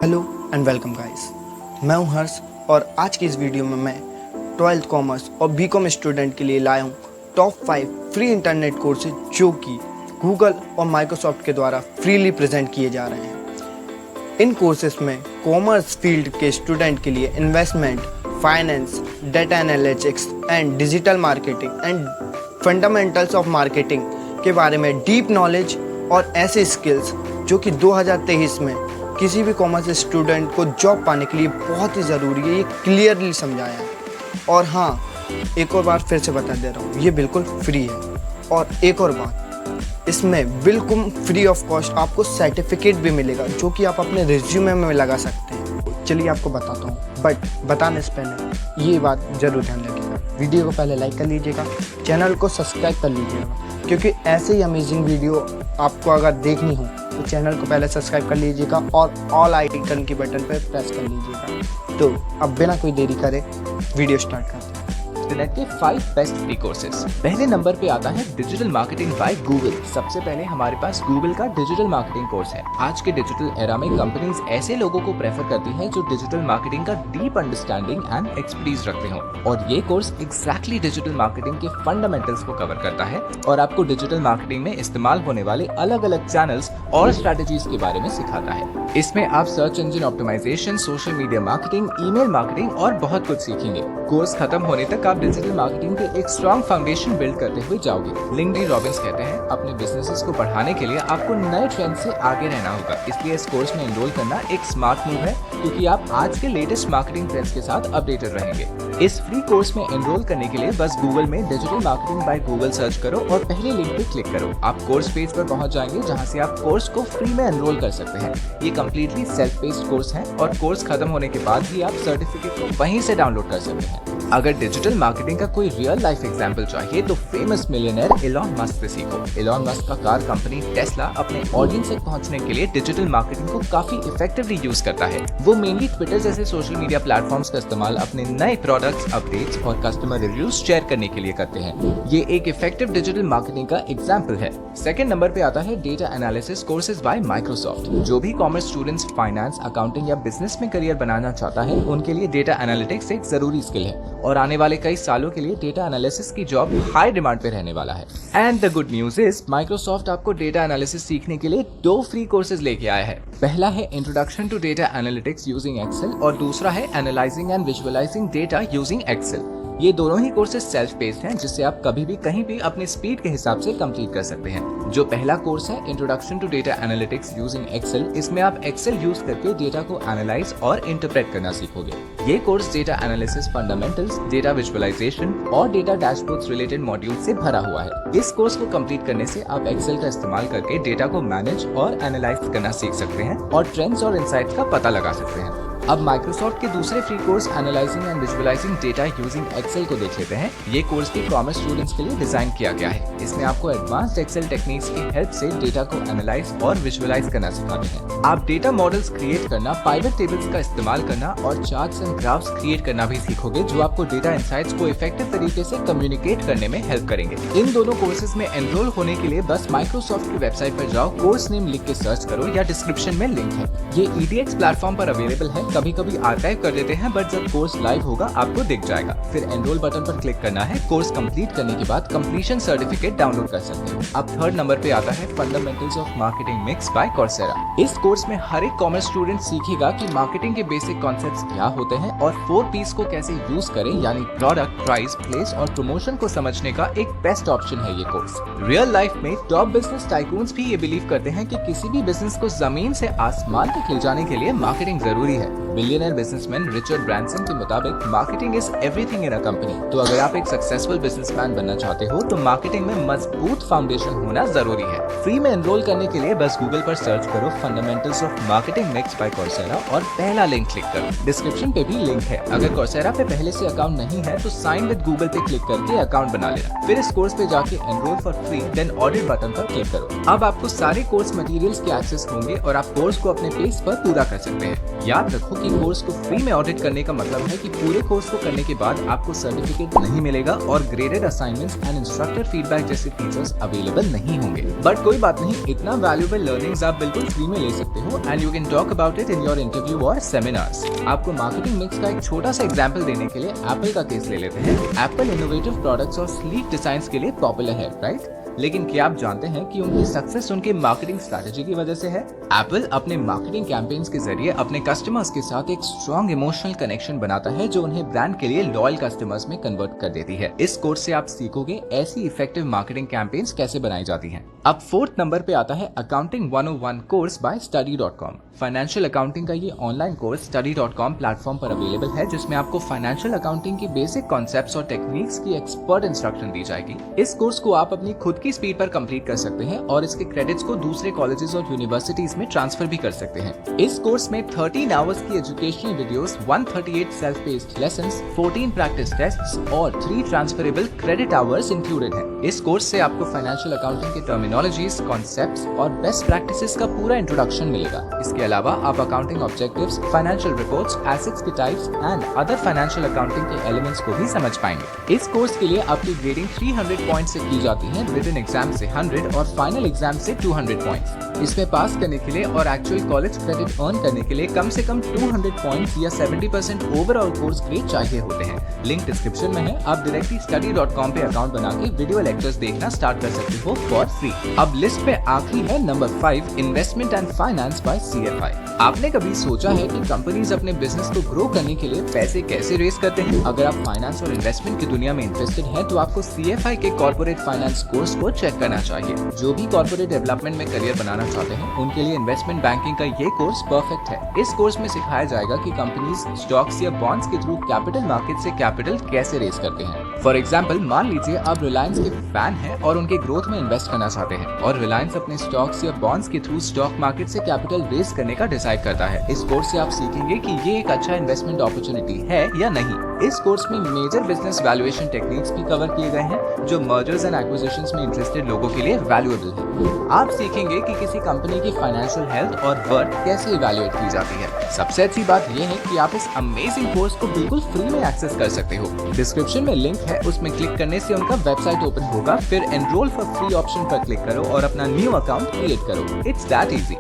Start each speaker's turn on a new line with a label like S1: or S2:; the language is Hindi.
S1: हेलो एंड वेलकम गाइस, मैं हूं हर्ष और आज की इस वीडियो में मैं 12th कॉमर्स और बीकॉम स्टूडेंट के लिए लाया हूं टॉप 5 फ्री इंटरनेट कोर्सेज जो कि गूगल और माइक्रोसॉफ्ट के द्वारा फ्रीली प्रेजेंट किए जा रहे हैं। इन कोर्सेज में कॉमर्स फील्ड के स्टूडेंट के लिए investment, finance, data analytics and digital marketing and fundamentals of marketing के बारे में डीप नॉलेज और ऐसे स्किल्स जो कि 2023 में किसी भी कॉमर्स स्टूडेंट को जॉब पाने के लिए बहुत ही ज़रूरी है, ये क्लियरली समझाया है। और हाँ, एक और बार फिर से बता दे रहा हूँ, ये बिल्कुल फ्री है। और एक और बात, इसमें बिल्कुल फ्री ऑफ कॉस्ट आपको सर्टिफिकेट भी मिलेगा जो कि आप अपने रिज्यूमे में लगा सकते हैं। चलिए आपको बताता हूँ, बट बताने से पहले ये बात ज़रूर ध्यान रखिएगा, वीडियो को पहले लाइक कर लीजिएगा, चैनल को सब्सक्राइब कर लीजिएगा, क्योंकि ऐसे ही अमेजिंग वीडियो आपको अगर देखनी हो तो चैनल को पहले सब्सक्राइब कर लीजिएगा और ऑल आइकन की बटन पर प्रेस कर लीजिएगा। तो अब बिना कोई देरी करे वीडियो स्टार्ट करते हैं।
S2: इंटरनेट के 5 बेस्ट फ्री कोर्सेज। पहले नंबर पे आता है डिजिटल मार्केटिंग बाय गूगल। सबसे पहले हमारे पास गूगल का डिजिटल मार्केटिंग कोर्स है। आज के डिजिटल एरा में कंपनीज ऐसे लोगों को प्रेफर करती हैं जो डिजिटल मार्केटिंग का डीप अंडरस्टैंडिंग एंड एक्सपर्टीज रखते हो, और ये कोर्स एग्जैक्टली डिजिटल मार्केटिंग के फंडामेंटल्स को कवर करता है और आपको डिजिटल मार्केटिंग में इस्तेमाल होने वाले अलग अलग चैनल्स और स्ट्रेटेजीज के बारे में सिखाता है। इसमें आप search engine optimisation, social media marketing, email marketing और बहुत कुछ सीखेंगे। कोर्स खत्म होने तक आप डिजिटल मार्केटिंग के एक स्ट्रॉन्ग फाउंडेशन बिल्ड करते हुए जाओगे। लिंक्डइन रॉबिन्स कहते हैं, अपने बिजनेसेस को बढ़ाने के लिए आपको नए ट्रेंड से आगे रहना होगा, इसलिए इस कोर्स में एनरोल करना एक स्मार्ट मूव है, क्योंकि आप आज के लेटेस्ट मार्केटिंग ट्रेंड्स के साथ अपडेटेड रहेंगे। इस फ्री कोर्स में एनरोल करने के लिए बस गूगल में digital marketing by Google search करो और पहले लिंक पे क्लिक करो। आप कोर्स पेज पर पहुंच जाएंगे, जहां से आप कोर्स को फ्री में एनरोल कर सकते हैं। ये कम्प्लीटली सेल्फ बेस्ड कोर्स है और कोर्स खत्म होने के बाद भी आप सर्टिफिकेट को वहीं से डाउनलोड कर सकते हैं। अगर डिजिटल मार्केटिंग का कोई रियल लाइफ एग्जांपल चाहिए तो फेमस मिलियनेयर एलॉन मस्क से सीखो। एलॉन मस्क का कार कंपनी टेस्ला अपने ऑडियंस तक पहुंचने के लिए डिजिटल मार्केटिंग को काफी इफेक्टिवली यूज करता है। वो मेनली ट्विटर जैसे सोशल मीडिया प्लेटफॉर्म्स का इस्तेमाल अपने नए प्रोडक्ट्स, अपडेट्स और कस्टमर रिव्यूज शेयर करने के लिए करते हैं। ये एक इफेक्टिव डिजिटल मार्केटिंग का एग्जाम्पल है। सेकंड नंबर पे आता है data analysis courses bye Microsoft. जो भी कॉमर्स स्टूडेंट्स फाइनेंस, अकाउंटिंग या बिजनेस में करियर बनाना चाहता है, उनके लिए डेटा एनालिटिक्स एक जरूरी स्किल है और आने वाले कई सालों के लिए डेटा एनालिसिस की जॉब हाई डिमांड पे रहने वाला है। And the good news is Microsoft आपको डेटा एनालिसिस सीखने के लिए 2 फ्री कोर्सेज लेके आया है। पहला है introduction to data analytics using Excel और दूसरा है analysing and visualising data using Excel. ये दोनों ही कोर्सेज सेल्फ बेस्ड हैं, जिससे आप कभी भी कहीं भी अपनी स्पीड के हिसाब से कंप्लीट कर सकते हैं। जो पहला कोर्स है introduction to data analytics using Excel, इसमें आप एक्सेल यूज करके डेटा को एनालाइज और इंटरप्रेट करना सीखोगे। ये course data analysis fundamentals, data visualisation और डेटा डैशबोर्ड्स रिलेटेड मॉड्यूल से भरा हुआ है। इस कोर्स को कंप्लीट करने से आप एक्सेल का इस्तेमाल करके डेटा को मैनेज और एनालाइज करना सीख सकते हैं और ट्रेंड्स और इंसाइट्स का पता लगा सकते हैं। अब माइक्रोसॉफ्ट के दूसरे free course analysing and visualising data using Excel को देख लेते हैं। ये कोर्स भी कॉमर्स स्टूडेंट्स के लिए डिजाइन किया गया है। इसमें आपको एडवांस्ड एक्सेल टेक्निक्स की हेल्प से डेटा को एनालाइज और विजुअलाइज करना सिखाते हैं। आप डेटा मॉडल्स क्रिएट करना, पाइवट टेबल्स का इस्तेमाल करना और चार्ट्स एंड ग्राफ्स क्रिएट करना भी सीखोगे, जो आपको डेटा इंसाइट्स को इफेक्टिव तरीके से कम्युनिकेट करने में हेल्प करेंगे। इन दोनों कोर्सेज में एनरोल होने के लिए बस माइक्रोसॉफ्ट की वेबसाइट पर जाओ, कोर्स नेम लिख के सर्च करो या डिस्क्रिप्शन में लिंक है। ये EDX प्लेटफॉर्म पर अवेलेबल है। कभी कभी आर्काइव कर देते हैं, बट जब कोर्स लाइव होगा आपको दिख जाएगा। फिर एनरोल बटन पर क्लिक करना है। कोर्स कंप्लीट करने के बाद कंप्लीशन सर्टिफिकेट डाउनलोड कर सकते हैं। अब थर्ड नंबर पे आता है fundamentals of marketing mix by Coursera. इस कोर्स में हर एक कॉमर्स स्टूडेंट सीखेगा कि मार्केटिंग के बेसिक कॉन्सेप्ट्स क्या होते हैं और 4 P's को कैसे यूज करें, यानी प्रोडक्ट, प्राइस, प्लेस और प्रमोशन को समझने का एक बेस्ट ऑप्शन है ये कोर्स। रियल लाइफ में टॉप बिजनेस टाइकून्स भी ये बिलीव करते हैं कि किसी भी बिजनेस को जमीन से आसमान तक ले जाने के लिए मार्केटिंग जरूरी है। मिलियनेयर बिजनेसमैन रिचर्ड ब्रांसन के मुताबिक marketing is everything in a company. तो अगर आप एक सक्सेसफुल बिजनेसमैन बनना चाहते हो तो मार्केटिंग में मजबूत फाउंडेशन होना जरूरी है। फ्री में एनरोल करने के लिए बस गूगल पर सर्च करो fundamentals of marketing mix by Coursera और पहला लिंक क्लिक करो। डिस्क्रिप्शन पे भी लिंक है। अगर कोर्सेरा पे पहले से अकाउंट नहीं है तो साइन विद गूगल पे क्लिक करके अकाउंट बना लेना। फिर इस कोर्स पे जाके enrol for free, then audit button पर क्लिक करो। अब आपको सारे कोर्स मटेरियल्स के एक्सेस होंगे और आप कोर्स को अपने पेज पर पूरा कर सकते हैं। याद रखो मार्केटिंग कोर्स को फ्री में ऑडिट करने का मतलब है कि पूरे कोर्स को करने के बाद आपको सर्टिफिकेट नहीं मिलेगा और graded assignments and instructor feedback जैसे फीचर्स अवेलेबल नहीं होंगे। बट कोई बात नहीं, इतना वैल्यूएबल लर्निंग्स आप बिल्कुल फ्री में ले सकते हो and you can talk about it in your interview और सेमिनार्स। आपको मार्केटिंग मिक्स का एक छोटा सा एग्जांपल देने के लिए एप्पल का केस ले लेते हैं। एप्पल इनोवेटिव प्रोडक्ट्स और स्लीक डिजाइन्स के लिए पॉपुलर है, राइट? लेकिन क्या आप जानते हैं कि उनकी सक्सेस उनके मार्केटिंग स्ट्रैटेजी की वजह से है? एप्पल अपने मार्केटिंग कैंपेन्स के जरिए अपने कस्टमर्स के साथ एक स्ट्रॉन्ग इमोशनल कनेक्शन बनाता है जो उन्हें ब्रांड के लिए लॉयल कस्टमर्स में कन्वर्ट कर देती है। इस कोर्स से आप सीखोगे ऐसी इफेक्टिव मार्केटिंग कैंपेन्स कैसे बनाई जाती हैं। अब 4th नंबर पे आता है accounting 101 course by study.com। Financial accounting का ये ऑनलाइन कोर्स study.com प्लेटफॉर्म पर अवेलेबल है, जिसमें आपको फाइनेंशियल अकाउंटिंग की बेसिक कॉन्सेप्ट्स और टेक्निक्स की एक्सपर्ट इंस्ट्रक्शन दी जाएगी। इस कोर्स को आप अपनी खुद की स्पीड पर कंप्लीट कर सकते हैं और इसके क्रेडिट्स को दूसरे कॉलेजेस और यूनिवर्सिटीज में ट्रांसफर भी कर सकते हैं। इस कोर्स में 13 आवर्स की educational videos, 138 self paced lessons, 14 practice tests और 3 ट्रांसफरेबल क्रेडिट आवर्स इंक्लूडेड है। इस कोर्स से आपको फाइनेंशियल अकाउंटिंग के टर्मिनोलॉजीज, कॉन्सेप्ट्स और बेस्ट प्रैक्टिसेस का पूरा इंट्रोडक्शन मिलेगा। इसके अलावा आप accounting objectives, financial reports, assets के types and other financial accounting के एलिमेंट्स को भी समझ पाएंगे। इस कोर्स के लिए आपकी ग्रेडिंग 300 पॉइंट से की जाती है, रिटन एग्जाम से 100 और फाइनल एग्जाम से 200 पॉइंट्स। इसमें पास करने के लिए और एक्चुअल कॉलेज क्रेडिट अर्न करने के लिए कम से कम 200 पॉइंट्स या 70% ओवरऑल कोर्स ग्रेड चाहिए होते हैं। लिंक डिस्क्रिप्शन में है। आप डायरेक्टली study.com पे अकाउंट बना के वीडियो लेक्चर्स देखना स्टार्ट कर सकते हो फॉर फ्री। अब लिस्ट पे आखिरी है number 5, investment and finance by CFI। आपने कभी सोचा है कि कंपनीज अपने बिजनेस को ग्रो करने के लिए पैसे कैसे रेज करते हैं? अगर आप फाइनेंस और इन्वेस्टमेंट की दुनिया में इंटरेस्टेड हैं, तो आपको CFI के कॉर्पोरेट फाइनेंस कोर्स को चेक करना चाहिए। जो भी कॉर्पोरेट डेवलपमेंट में करियर बनाना चाहते हैं, उनके लिए इन्वेस्टमेंट बैंकिंग का ये कोर्स परफेक्ट है। इस कोर्स में सिखाया जाएगा कि कंपनीज स्टॉक्स या बॉन्ड्स के थ्रू कैपिटल मार्केट से कैपिटल कैसे रेज करते हैं। फॉर एग्जाम्पल, मान लीजिए आप रिलायंस के फैन हैं और उनके ग्रोथ में इन्वेस्ट करना चाहते हैं और रिलायंस अपने स्टॉक्स या बॉन्ड्स के थ्रू स्टॉक मार्केट से कैपिटल रेज करने का डिसाइड करता है। इस कोर्स से आप सीखेंगे कि ये एक अच्छा इन्वेस्टमेंट अपॉर्चुनिटी है या नहीं। इस कोर्स में मेजर बिजनेस वैल्यूएशन टेक्निक्स भी कवर किए गए हैं, जो मर्जर्स एंड एक्विजिशंस में इंटरेस्टेड लोगों के लिए वैल्यूएबल है। आप सीखेंगे कि किसी कंपनी की फाइनेंशियल हेल्थ और वर्थ कैसे इवैल्यूएट की जाती है। सबसे अच्छी बात यह है कि आप इस अमेजिंग कोर्स को बिल्कुल फ्री में एक्सेस कर सकते हो। डिस्क्रिप्शन में लिंक है, उसमें क्लिक करने से उनका वेबसाइट ओपन होगा, फिर एनरोल फॉर फ्री ऑप्शन पर क्लिक करो और अपना न्यू अकाउंट क्रिएट करो। It's that easy.